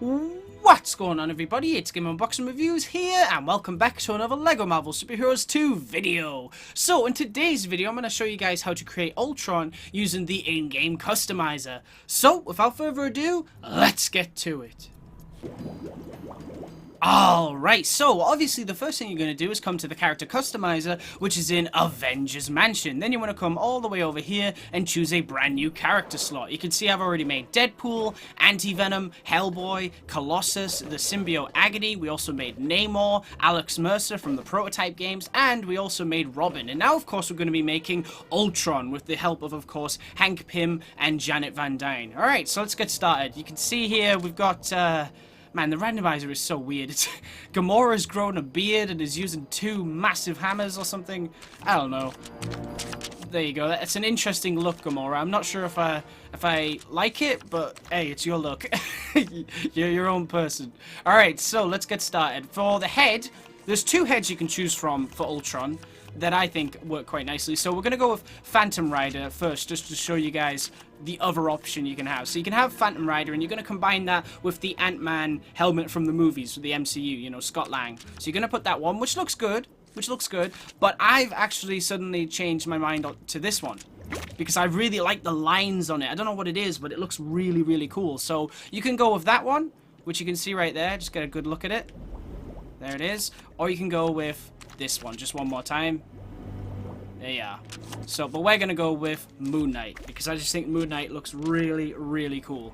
What's going on, everybody? It's GameUnboxingReviews here, and welcome back to another LEGO Marvel Superheroes 2 video. So, in today's video, I'm going to show you guys how to create Ultron using the in-game Customiser. So, without further ado, let's get to it. Alright, so obviously the first thing you're going to do is come to the character customizer, which is in Avengers Mansion. Then you want to come all the way over here and choose a brand new character slot. You can see I've already made Deadpool, Anti-Venom, Hellboy, Colossus, the Symbiote Agony. We also made Namor, Alex Mercer from the Prototype games, and we also made Robin. And now, of course, we're going to be making Ultron with the help of course, Hank Pym and Janet Van Dyne. Alright, so let's get started. You can see here we've got... Man, the randomizer is so weird. Gamora's grown a beard and is using two massive hammers or something. I don't know. There you go. That's an interesting look, Gamora. I'm not sure if I like it, but hey, it's your look. You're your own person. Alright, so let's get started. For the head, there's two heads you can choose from for Ultron that I think work quite nicely. So we're going to go with Phantom Rider first, just to show you guys the other option you can have. So you can have Phantom Rider, and you're going to combine that with the Ant-Man helmet from the movies, with the MCU, you know, Scott Lang. So you're going to put that one, which looks good, but I've actually suddenly changed my mind to this one, because I really like the lines on it. I don't know what it is, but it looks really, really cool. So you can go with that one, which you can see right there. Just get a good look at it. There it is. Or you can go with this one, just one more time. There you are. So, but we're going to go with Moon Knight, because I just think Moon Knight looks really, really cool.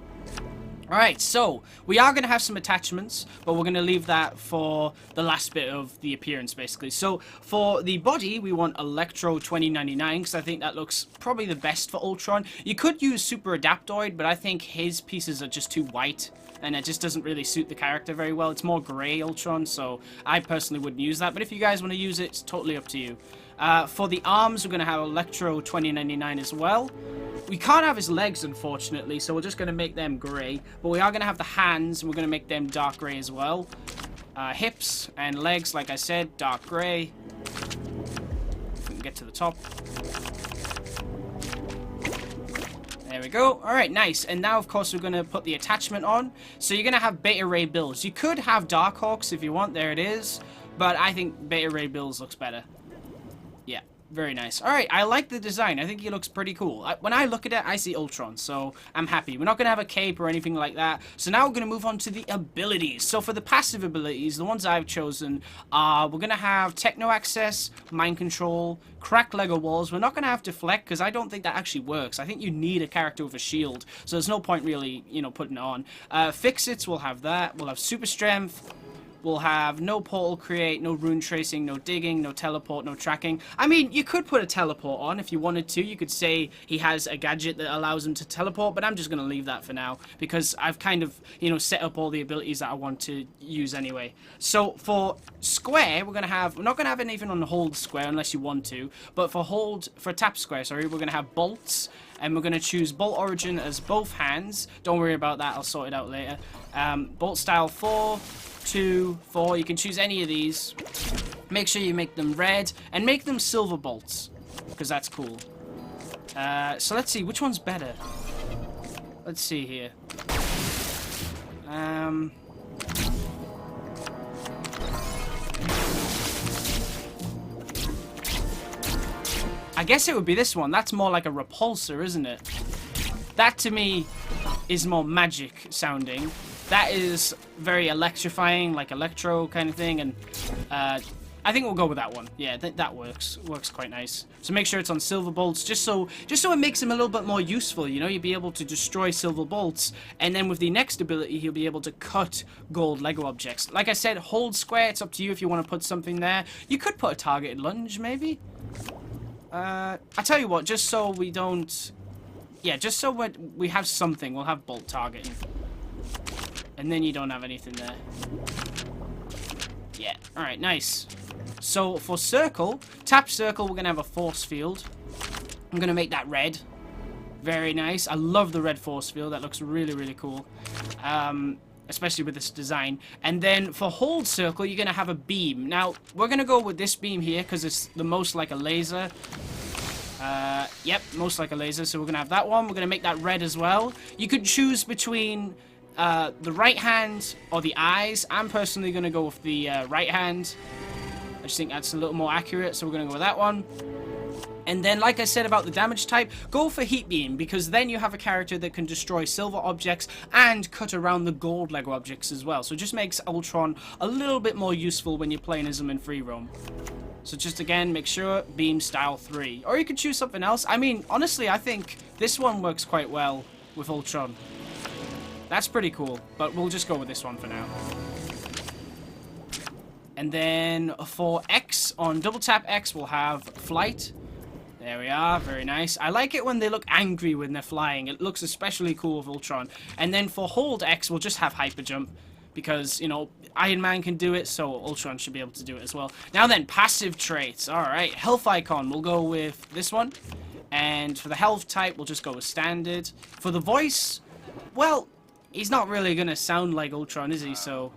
Alright, so we are going to have some attachments, but we're going to leave that for the last bit of the appearance, basically. So, for the body, we want Electro 2099, because I think that looks probably the best for Ultron. You could use Super Adaptoid, but I think his pieces are just too white, and it just doesn't really suit the character very well. It's more grey Ultron, so I personally wouldn't use that. But if you guys want to use it, it's totally up to you. For the arms, we're going to have Electro 2099 as well. We can't have his legs, unfortunately, so we're just going to make them grey. But we are going to have the hands, and we're going to make them dark grey as well. Hips and legs, like I said, dark grey. If we can get to the top. There we go. Alright, nice. And now, of course, we're going to put the attachment on. So you're going to have Beta Ray Bills. You could have Darkhawks if you want. There it is. But I think Beta Ray Bills looks better. Yeah, very nice. Alright, I like the design. I think he looks pretty cool. When I look at it, I see Ultron, so I'm happy. We're not going to have a cape or anything like that. So now we're going to move on to the abilities. So for the passive abilities, the ones I've chosen are, we're going to have Techno Access, Mind Control, Crack Lego Walls. We're not going to have Deflect, because I don't think that actually works. I think you need a character with a shield, so there's no point really, you know, putting it on. Fix-Its, we'll have that. We'll have Super Strength. We'll have no portal create, no rune tracing, no digging, no teleport, no tracking. I mean, you could put a teleport on if you wanted to. You could say he has a gadget that allows him to teleport, but I'm just going to leave that for now, because I've kind of, you know, set up all the abilities that I want to use anyway. So for square, we're not going to have anything on hold square unless you want to, but for tap square, sorry, we're going to have bolts. And we're going to choose Bolt Origin as both hands. Don't worry about that, I'll sort it out later. Bolt Style 4, 2, 4. You can choose any of these. Make sure you make them red. And make them silver bolts, because that's cool. So let's see, which one's better? Let's see here. I guess it would be this one. That's more like a repulsor, isn't it? That, to me, is more magic sounding. That is very electrifying, like electro kind of thing, and I think we'll go with that one. Yeah, that works. Works quite nice. So make sure it's on silver bolts, just so it makes him a little bit more useful, you know? You'll be able to destroy silver bolts, and then with the next ability, he'll be able to cut gold Lego objects. Like I said, hold square, it's up to you if you want to put something there. You could put a targeted lunge, maybe? I tell you what, just so we don't... Yeah, just so we have something, we'll have bolt targeting. And then you don't have anything there. Yeah, alright, nice. So, for circle, tap circle, we're going to have a force field. I'm going to make that red. Very nice. I love the red force field. That looks really, really cool. Especially with this design. And then for hold circle, you're going to have a beam. Now, we're going to go with this beam here because it's the most like a laser. Yep, most like a laser. So we're going to have that one. We're going to make that red as well. You could choose between the right hand or the eyes. I'm personally going to go with the right hand. I just think that's a little more accurate, so we're going to go with that one. And then, like I said about the damage type, go for Heat Beam, because then you have a character that can destroy silver objects and cut around the gold Lego objects as well. So it just makes Ultron a little bit more useful when you're playing as him in free roam. So just again, make sure Beam Style 3. Or you could choose something else. I mean, honestly, I think this one works quite well with Ultron. That's pretty cool, but we'll just go with this one for now. And then for X, on double tap X, we'll have Flight. There we are, very nice. I like it when they look angry when they're flying. It looks especially cool with Ultron. And then for hold X, we'll just have Hyper Jump. Because, you know, Iron Man can do it, so Ultron should be able to do it as well. Now then, passive traits. Alright, health icon, we'll go with this one. And for the health type, we'll just go with standard. For the voice, well, he's not really going to sound like Ultron, is he? So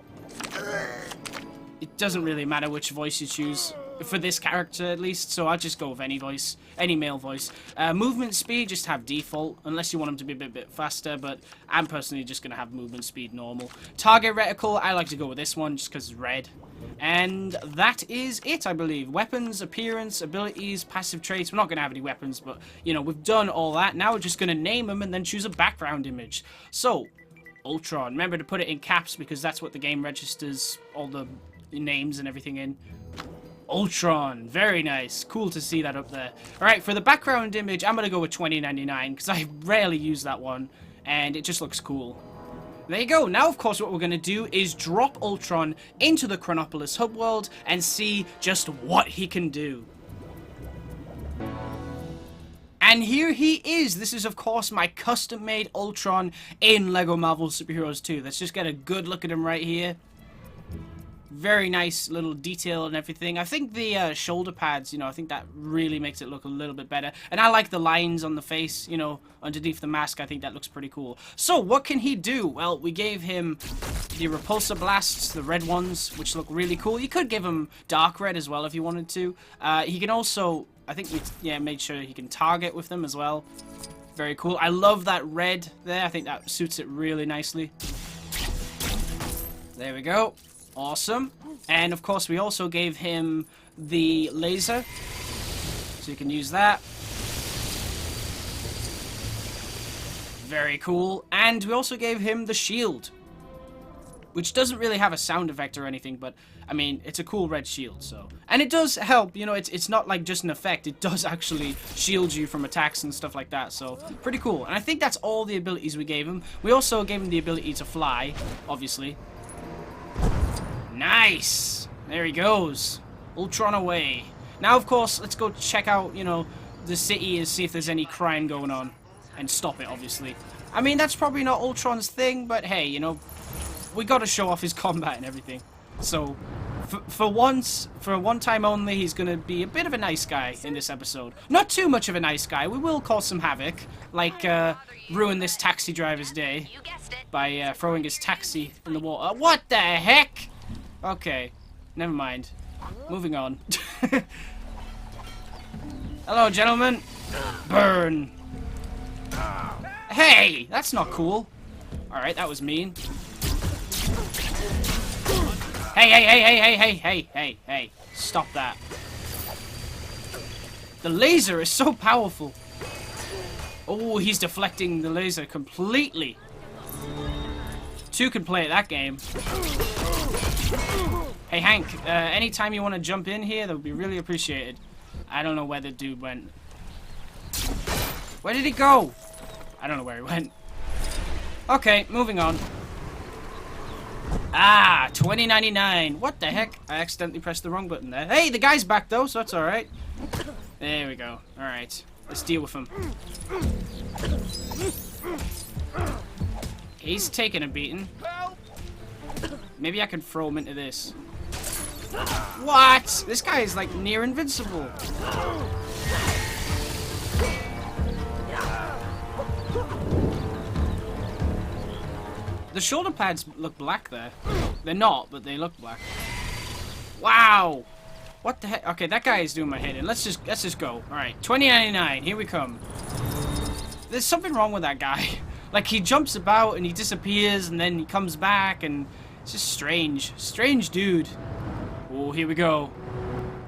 it doesn't really matter which voice you choose. For this character, at least. So I'll just go with any voice. Any male voice. Movement speed, just have default. Unless you want him to be a bit faster. But I'm personally just going to have movement speed normal. Target reticle, I like to go with this one just because it's red. And that is it, I believe. Weapons, appearance, abilities, passive traits. We're not going to have any weapons, but, you know, we've done all that. Now we're just going to name them and then choose a background image. So, Ultron. Remember to put it in caps because that's what the game registers all the names and everything in. Ultron. Very nice. Cool to see that up there. Alright, for the background image, I'm going to go with 2099 because I rarely use that one and it just looks cool. There you go. Now, of course, what we're going to do is drop Ultron into the Chronopolis HUB World and see just what he can do. And here he is. This is, of course, my custom-made Ultron in LEGO Marvel Super Heroes 2. Let's just get a good look at him right here. Very nice little detail and everything. I think the shoulder pads, you know, I think that really makes it look a little bit better. And I like the lines on the face, you know, underneath the mask. I think that looks pretty cool. So, what can he do? Well, we gave him the repulsor blasts, the red ones, which look really cool. You could give him dark red as well if you wanted to. He can also, I think we made sure he can target with them as well. Very cool. I love that red there. I think that suits it really nicely. There we go. Awesome. And of course we also gave him the laser, so you can use that. Very cool. And we also gave him the shield, which doesn't really have a sound effect or anything, but I mean, it's a cool red shield, so. And it does help, you know, it's not like just an effect, it does actually shield you from attacks and stuff like that, so pretty cool. And I think that's all the abilities we gave him. We also gave him the ability to fly, obviously. Nice! There he goes. Ultron away. Now, of course, let's go check out, you know, the city and see if there's any crime going on. And stop it, obviously. I mean, that's probably not Ultron's thing, but hey, you know, we gotta show off his combat and everything. So, for once, for one time only, he's gonna be a bit of a nice guy in this episode. Not too much of a nice guy. We will cause some havoc, like, ruin this taxi driver's day by throwing his taxi in the water. What the heck? Okay, never mind. Moving on. Hello, gentlemen. Burn. Hey, that's not cool. Alright, that was mean. Hey. Stop that. The laser is so powerful. Oh, he's deflecting the laser completely. Two can play at that game. Hey, Hank, anytime you want to jump in here, that would be really appreciated. I don't know where the dude went. Where did he go? I don't know where he went. Okay, moving on. Ah, 2099. What the heck? I accidentally pressed the wrong button there. Hey, the guy's back, though, so that's alright. There we go. Alright, let's deal with him. He's taking a beating. Maybe I can throw him into this. What? This guy is like near invincible. The shoulder pads look black there. They're not, but they look black. Wow. What the heck? Okay, that guy is doing my head in. Let's just go. All right, 2099. Here we come. There's something wrong with that guy. Like, he jumps about and he disappears and then he comes back and it's just strange. Strange dude. Oh, here we go.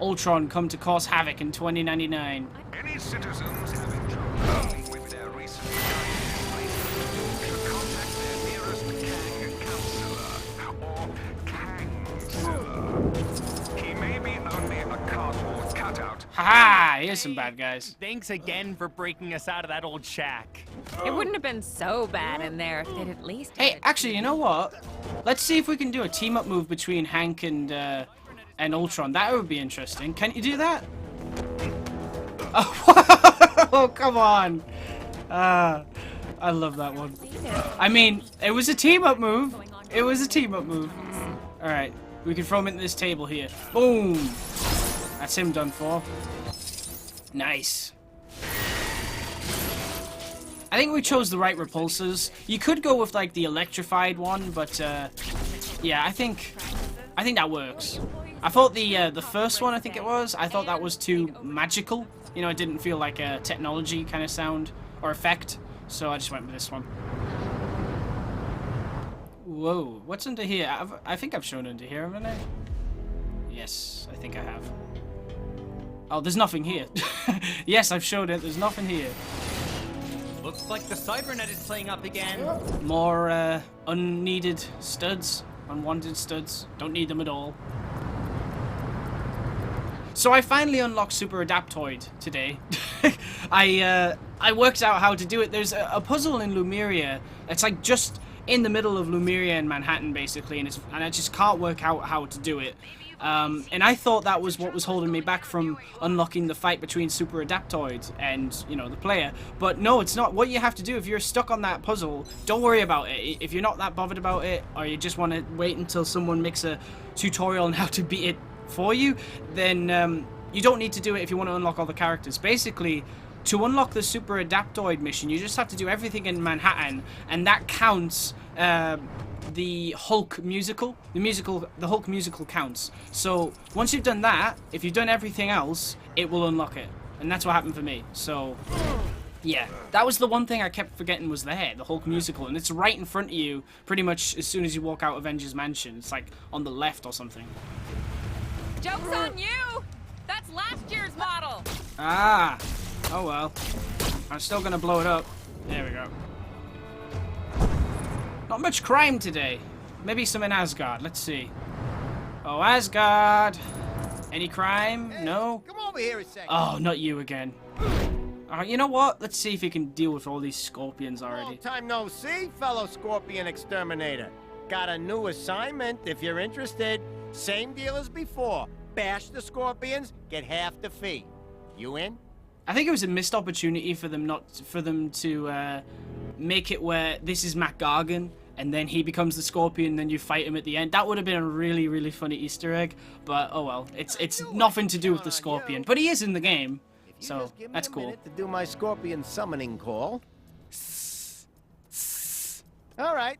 Ultron come to cause havoc in 2099. Any citizens having trouble with their recent should contact their nearest Kang counselor or Kangzilla. He may be only a cardboard cutout. Haha, here's some bad guys. Thanks again for breaking us out of that old shack. It wouldn't have been so bad in there if they'd at least. Hey, actually, you know what? Let's see if we can do a team-up move between Hank and Ultron. That would be interesting. Can you do that? Oh, come on. I love that one. I mean, it was a team-up move. It was a team-up move. Alright, we can throw him into this table here. Boom. That's him done for. Nice. I think we chose the right repulsors. You could go with like the electrified one, but yeah, I think that works. I thought the first one, I think it was, I thought that was too magical. You know, it didn't feel like a technology kind of sound or effect, so I just went with this one. Whoa, what's under here? I think I've shown under here, haven't I? Yes, I think I have. Oh, there's nothing here. Yes, I've showed it. There's nothing here. Looks like the cybernet is playing up again. More unneeded studs, unwanted studs. Don't need them at all. So I finally unlocked Super Adaptoid today. I worked out how to do it. There's a puzzle in Lumeria. It's like just in the middle of Lumeria and Manhattan, basically, and I just can't work out how to do it. And I thought that was what was holding me back from unlocking the fight between Super Adaptoid and, you know, the player. But no, it's not. What you have to do, if you're stuck on that puzzle, don't worry about it. If you're not that bothered about it, or you just want to wait until someone makes a tutorial on how to beat it for you, then you don't need to do it if you want to unlock all the characters. Basically, to unlock the Super Adaptoid mission, you just have to do everything in Manhattan, and that counts the Hulk musical. The Hulk musical counts. So once you've done that, if you've done everything else, it will unlock it. And that's what happened for me. So yeah, that was the one thing I kept forgetting was there, the Hulk musical, and it's right in front of you pretty much as soon as you walk out Avengers Mansion. It's like on the left or something. Joke's on you! That's last year's model! Ah! Oh well. I'm still gonna blow it up. There we go. Not much crime today. Maybe some in Asgard. Let's see. Oh, Asgard! Any crime? No? Come over here a second. Oh, not you again. You know what? Let's see if you can deal with all these scorpions Long already. time no see, fellow Scorpion Exterminator. Got a new assignment if you're interested. Same deal as before. Bash the Scorpions, get half the fee. You in? I think it was a missed opportunity for them to make it where this is Mac Gargan and then he becomes the Scorpion and then you fight him at the end. That would have been a really, really funny Easter egg, but oh well. It's nothing to do with the Scorpion, but he is in the game, so that's cool. To do my Scorpion summoning call. All right,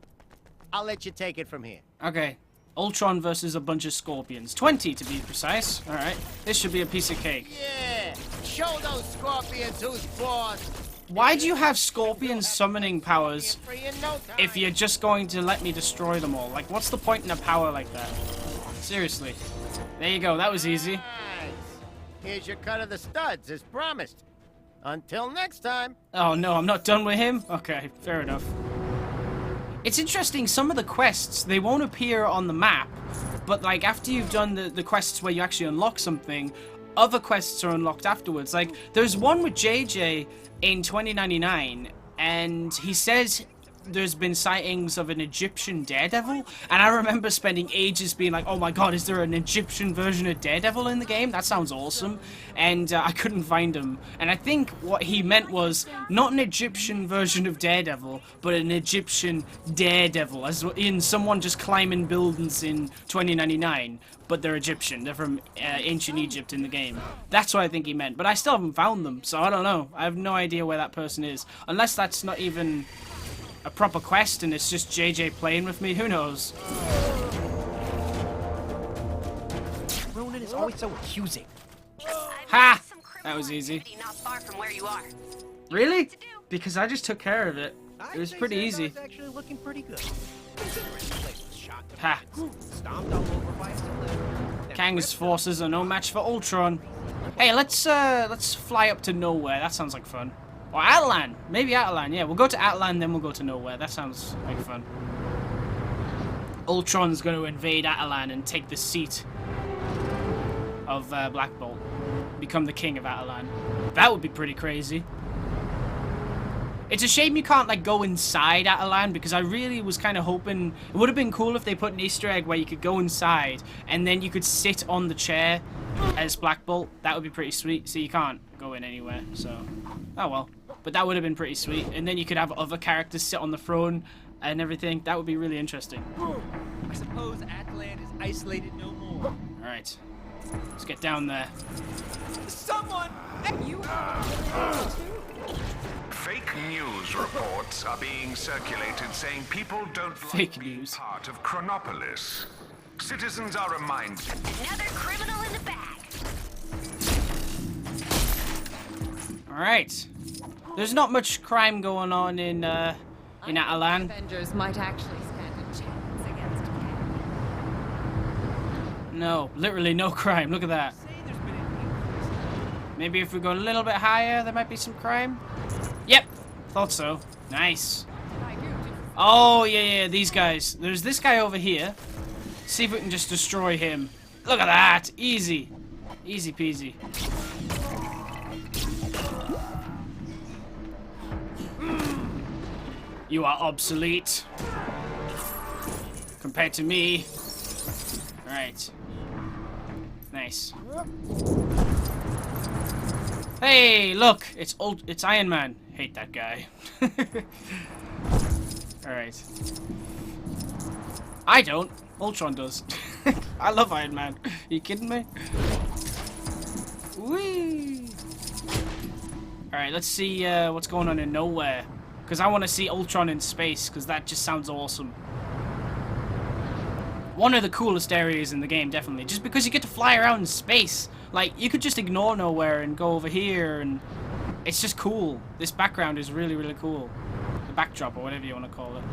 I'll let you take it from here. Okay. Ultron versus a bunch of Scorpions. 20 to be precise. Alright. This should be a piece of cake. Yeah, show those Scorpions who's boss. Why do you have Scorpion summoning powers if you're just going to let me destroy them all? Like, what's the point in a power like that? Seriously. There you go. That was easy. Nice. Here's your cut of the studs, as promised. Until next time. Oh, no. I'm not done with him? Okay. Fair enough. It's interesting, some of the quests, they won't appear on the map, but like after you've done the quests where you actually unlock something, other quests are unlocked afterwards. Like, there's one with JJ in 2099, and he says there's been sightings of an Egyptian Daredevil, and I remember spending ages being like, oh my god, is there an Egyptian version of Daredevil in the game? That sounds awesome. And I couldn't find him. And I think what he meant was not an Egyptian version of Daredevil, but an Egyptian Daredevil, as in someone just climbing buildings in 2099. But they're Egyptian. They're from ancient Egypt in the game. That's what I think he meant. But I still haven't found them, so I don't know. I have no idea where that person is. Unless that's not even a proper quest and it's just JJ playing with me. Who knows? Ronan is always so accusing. Ha! That was easy. Not far from where you are. Really? Because I just took care of it. It was pretty easy. It's actually looking pretty good. Considering the place was shot to Ha. pieces, stomped all over by a Sylvan. Kang's forces are no match for Ultron. Hey, let's fly up to nowhere. That sounds like fun. Or Atlan. Maybe Atlan. Yeah, we'll go to Atlan, then we'll go to nowhere. That sounds like fun. Ultron's going to invade Atlan and take the seat of Black Bolt. Become the king of Atlan. That would be pretty crazy. It's a shame you can't, like, go inside Atlan, because I really was kind of hoping... It would have been cool if they put an Easter egg where you could go inside, and then you could sit on the chair as Black Bolt. That would be pretty sweet. So you can't go in anywhere, so... Oh, well. But that would have been pretty sweet. And then you could have other characters sit on the throne and everything. That would be really interesting. I suppose Atlan is isolated no more. Alright. Let's get down there. Someone! You Fake news reports are being circulated saying people don't Fake like being news. part of Chronopolis. Citizens are reminded. Another criminal in the bag. Alright. There's not much crime going on in Atlan. Avengers might actually stand a chance against Kang. No, literally no crime. Look at that. Maybe if we go a little bit higher, there might be some crime. Yep, thought so. Nice. Oh, yeah, these guys. There's this guy over here. See if we can just destroy him. Look at that. Easy. Easy peasy. You are obsolete. Compared to me. Alright. Nice. Hey, look! It's Iron Man. Hate that guy. Alright. I don't. Ultron does. I love Iron Man. Are you kidding me? Whee! Alright, let's see what's going on in Nowhere. Because I want to see Ultron in space, because that just sounds awesome. One of the coolest areas in the game, definitely. Just because you get to fly around in space. Like, you could just ignore Nowhere and go over here, and it's just cool. This background is really, really cool. The backdrop, or whatever you want to call it.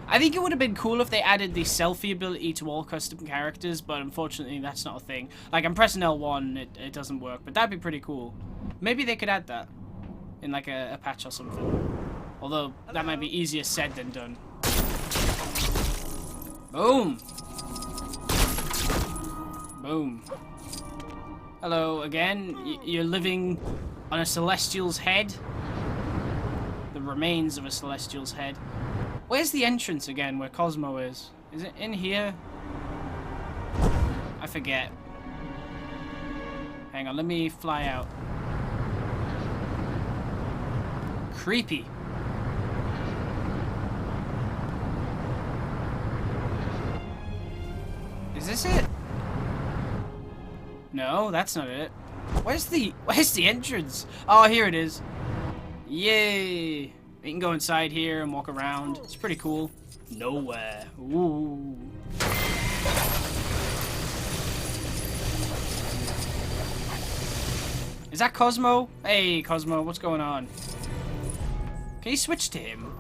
I think it would have been cool if they added the selfie ability to all custom characters, but unfortunately that's not a thing. Like, I'm pressing L1, it doesn't work, but that'd be pretty cool. Maybe they could add that in like a patch or something. Although, that might be easier said than done. Boom! Boom. Hello again. You're living on a Celestial's head? The remains of a Celestial's head. Where's the entrance again where Cosmo is? Is it in here? I forget. Hang on, let me fly out. Creepy. Is this it? No, that's not it. Where's the entrance? Oh, here it is. Yay! We can go inside here and walk around. It's pretty cool. Nowhere. Ooh. Is that Cosmo? Hey, Cosmo, what's going on? Can you switch to him?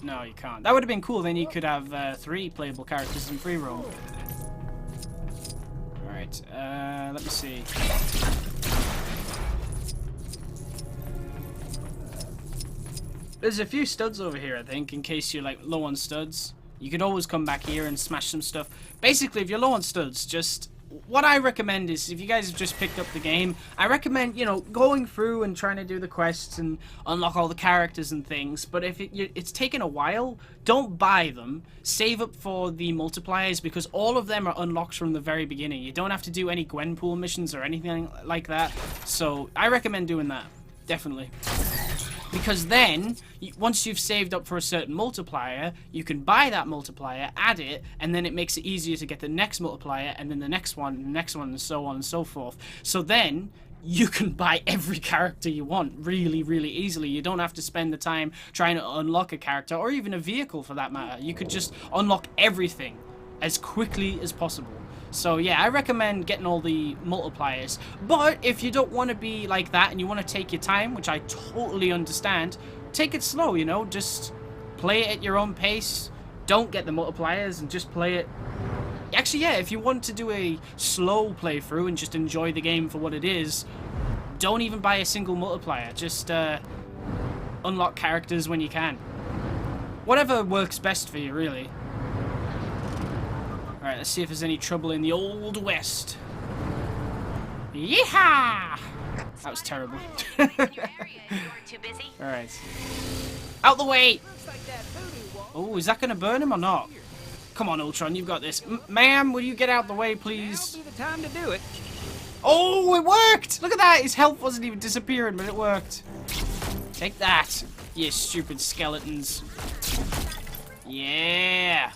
No, you can't. That would have been cool. Then you could have 3 playable characters in free roam. Alright, let me see. There's a few studs over here, I think, in case you're like low on studs. You could always come back here and smash some stuff. Basically, if you're low on studs, just... What I recommend is, if you guys have just picked up the game, I recommend, you know, going through and trying to do the quests and unlock all the characters and things. But if it's taken a while, don't buy them. Save up for the multipliers, because all of them are unlocked from the very beginning. You don't have to do any Gwenpool missions or anything like that. So, I recommend doing that. Definitely. Because then, once you've saved up for a certain multiplier, you can buy that multiplier, add it, and then it makes it easier to get the next multiplier, and then the next one, and so on and so forth. So then, you can buy every character you want really, really easily. You don't have to spend the time trying to unlock a character, or even a vehicle for that matter. You could just unlock everything as quickly as possible. So yeah, I recommend getting all the multipliers. But if you don't want to be like that and you want to take your time, which I totally understand, take it slow, you know, just play it at your own pace. Don't get the multipliers and just play it. Actually, yeah, if you want to do a slow playthrough and just enjoy the game for what it is, don't even buy a single multiplier. Just unlock characters when you can. Whatever works best for you, really. Alright, let's see if there's any trouble in the Old West. Yeehaw! That was terrible. Alright. Out the way! Oh, is that going to burn him or not? Come on, Ultron, you've got this. Ma'am, will you get out the way, please? Now'd be the time to do it. Oh, it worked! Look at that! His health wasn't even disappearing, but it worked. Take that, you stupid skeletons. Yeah!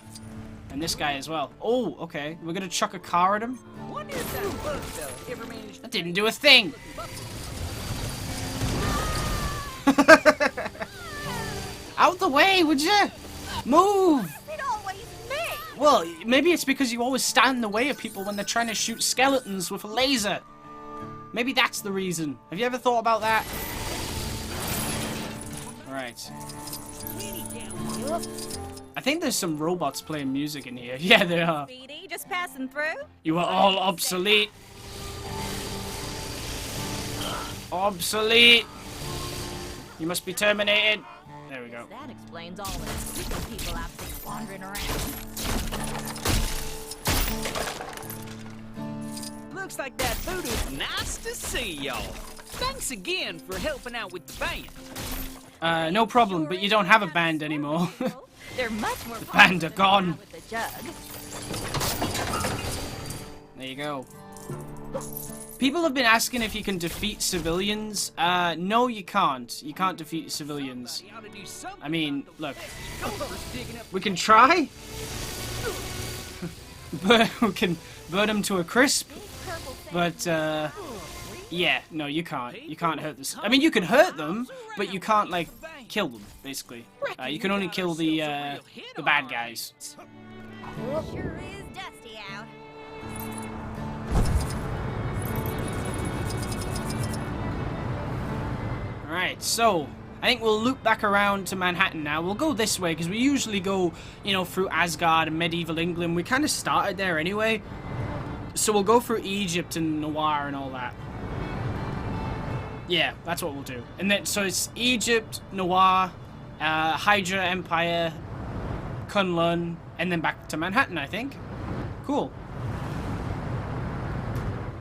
And this guy as well. Oh, okay. We're gonna chuck a car at him? What is that bug fella ever managed That didn't do a thing! Out the way, would you? Move! It always me. Well, maybe it's because you always stand in the way of people when they're trying to shoot skeletons with a laser. Maybe that's the reason. Have you ever thought about that? Alright. I think there's some robots playing music in here. Yeah, they are. Speedy, just passing through. You are all obsolete. Obsolete. You must be terminated. There we go. That explains all the stupid people out there wandering around. Looks like that voodoo's nice to see y'all. Thanks again for helping out with the band. No problem, but you don't have a band anymore. They're much more band are gone. with the jug. There you go. People have been asking if you can defeat civilians. No, you can't. You can't defeat civilians. I mean, look. We can try. We can burn them to a crisp. But, yeah, no, you can't. You can't hurt this. I mean, you can hurt them, but you can't, like, kill them, basically. You can only kill the bad guys. Sure is dusty out. Alright, so I think we'll loop back around to Manhattan now. We'll go this way because we usually go, you know, through Asgard and medieval England. We kind of started there anyway. So we'll go through Egypt and Noir and all that. Yeah, that's what we'll do. And then, so it's Egypt, Noir, Hydra Empire, Kunlun, and then back to Manhattan, I think. Cool.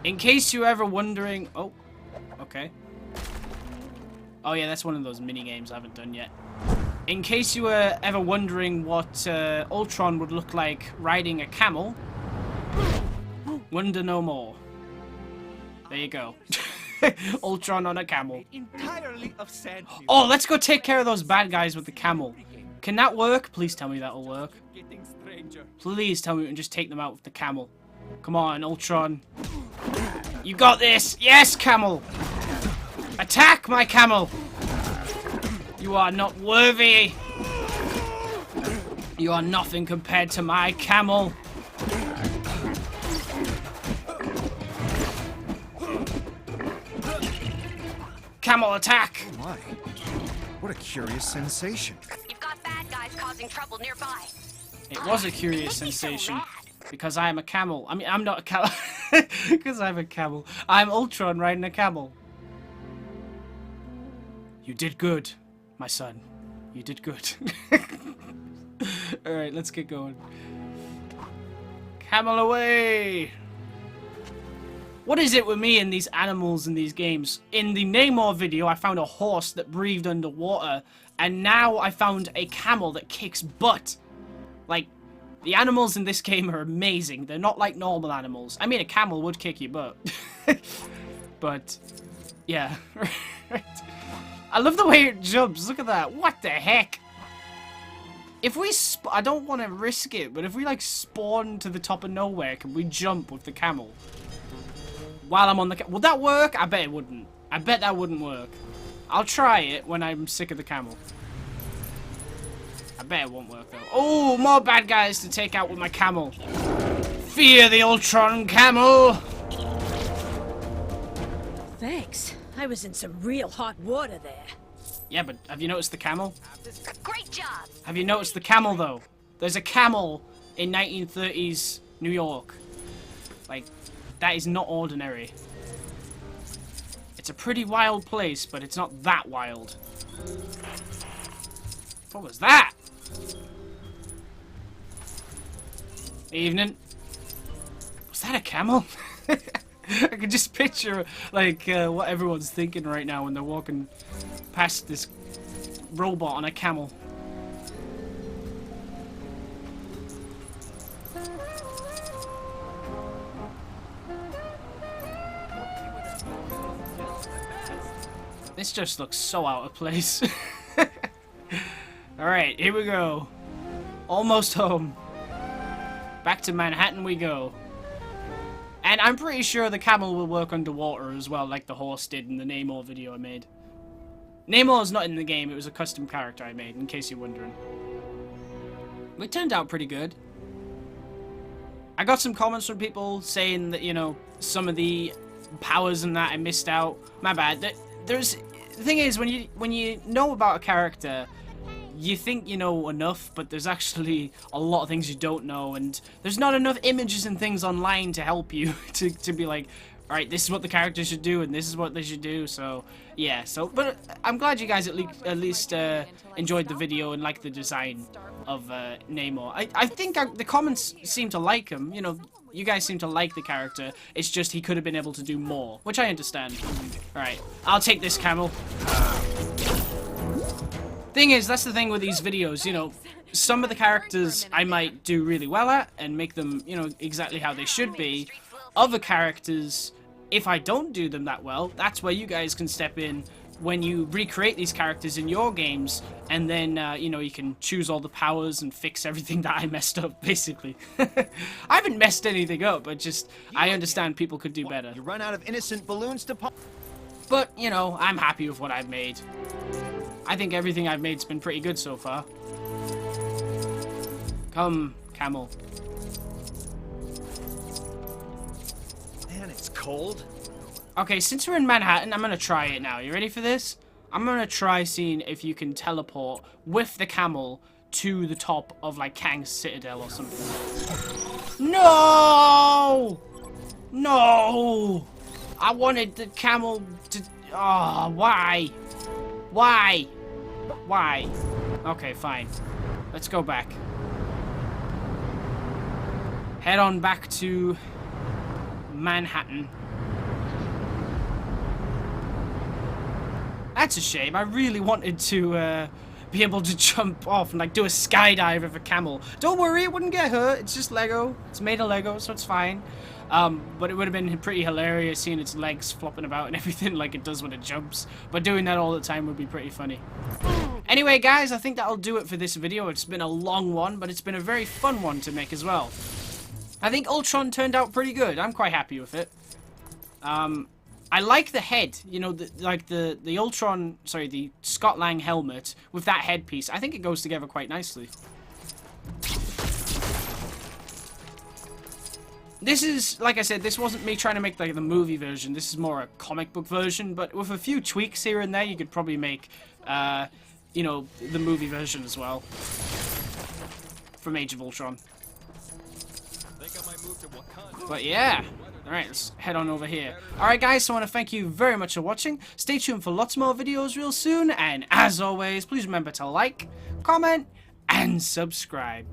In case you're ever wondering... Oh, okay. Oh yeah, that's one of those mini games I haven't done yet. In case you were ever wondering what Ultron would look like riding a camel, wonder no more. There you go. Ultron on a camel. Entirely of sand. Oh, let's go take care of those bad guys with the camel. Can that work? Please tell me that'll work. Getting stranger. Please tell me we can just take them out with the camel. Come on, Ultron. You got this! Yes, camel! Attack, my camel! You are not worthy! You are nothing compared to my camel! Camel attack! Oh my. What a curious sensation. You've got bad guys causing trouble nearby. It was a curious sensation. Because I am a camel. I mean, I'm not a camel. Because I'm a camel. I'm Ultron riding a camel. You did good, my son. You did good. Alright, let's get going. Camel away! What is it with me and these animals in these games? In the Namor video, I found a horse that breathed underwater. And now I found a camel that kicks butt. Like, the animals in this game are amazing. They're not like normal animals. I mean, a camel would kick your butt. But, yeah. I love the way it jumps. Look at that. What the heck? If we I don't want to risk it, but if we, like, spawn to the top of nowhere, can we jump with the camel? While I'm on the would that work? I bet it wouldn't. I bet that wouldn't work. I'll try it when I'm sick of the camel. I bet it won't work though. Oh, more bad guys to take out with my camel. Fear the Ultron camel! Thanks. I was in some real hot water there. Yeah, but have you noticed the camel? Great job. Have you noticed the camel though? There's a camel in 1930s New York. Like, that is not ordinary. It's a pretty wild place, but it's not that wild. What was that? Evening. Was that a camel? I can just picture, like, what everyone's thinking right now when they're walking past this robot on a camel. This just looks so out of place. Alright, here we go. Almost home. Back to Manhattan we go. And I'm pretty sure the camel will work underwater as well, like the horse did in the Namor video I made. Namor's not in the game, it was a custom character I made, in case you're wondering. It turned out pretty good. I got some comments from people saying that, you know, some of the powers and that I missed out. My bad. The thing is, when you know about a character, you think you know enough, but there's actually a lot of things you don't know, and there's not enough images and things online to help you to be like, alright, this is what the character should do, and this is what they should do, so, yeah, but I'm glad you guys at least enjoyed the video and liked the design of Namor. I think the comments seem to like him, you know, you guys seem to like the character, it's just he could have been able to do more, which I understand. Alright, I'll take this camel. Thing is, that's the thing with these videos, you know, some of the characters I might do really well at and make them, you know, exactly how they should be. Other characters, if I don't do them that well, that's where you guys can step in when you recreate these characters in your games, and then, you know, you can choose all the powers and fix everything that I messed up, basically. I haven't messed anything up, but just, I understand people could do better. You run out of innocent balloons to pop. But, you know, I'm happy with what I've made. I think everything I've made's been pretty good so far. Come, camel. Man, it's cold. Okay, since we're in Manhattan, I'm gonna try it now. You ready for this? I'm gonna try seeing if you can teleport with the camel to the top of, like, Kang's Citadel or something. No! No! I wanted the camel to... Oh, why? Why? Why? Okay, fine. Let's go back. Head on back to Manhattan. That's a shame. I really wanted to be able to jump off and like do a skydive of a camel. Don't worry, it wouldn't get hurt. It's just Lego. It's made of Lego, so it's fine. But it would have been pretty hilarious seeing its legs flopping about and everything like it does when it jumps. But doing that all the time would be pretty funny. Anyway, guys, I think that'll do it for this video. It's been a long one, but it's been a very fun one to make as well. I think Ultron turned out pretty good. I'm quite happy with it. I like the head, you know, the Ultron, sorry, the Scott Lang helmet with that headpiece. I think it goes together quite nicely. This is, like I said, this wasn't me trying to make like the movie version. This is more a comic book version, but with a few tweaks here and there, you could probably make, you know, the movie version as well. From Age of Ultron. But yeah. Alright, let's head on over here. Alright guys, so I want to thank you very much for watching. Stay tuned for lots more videos real soon. And as always, please remember to like, comment, and subscribe.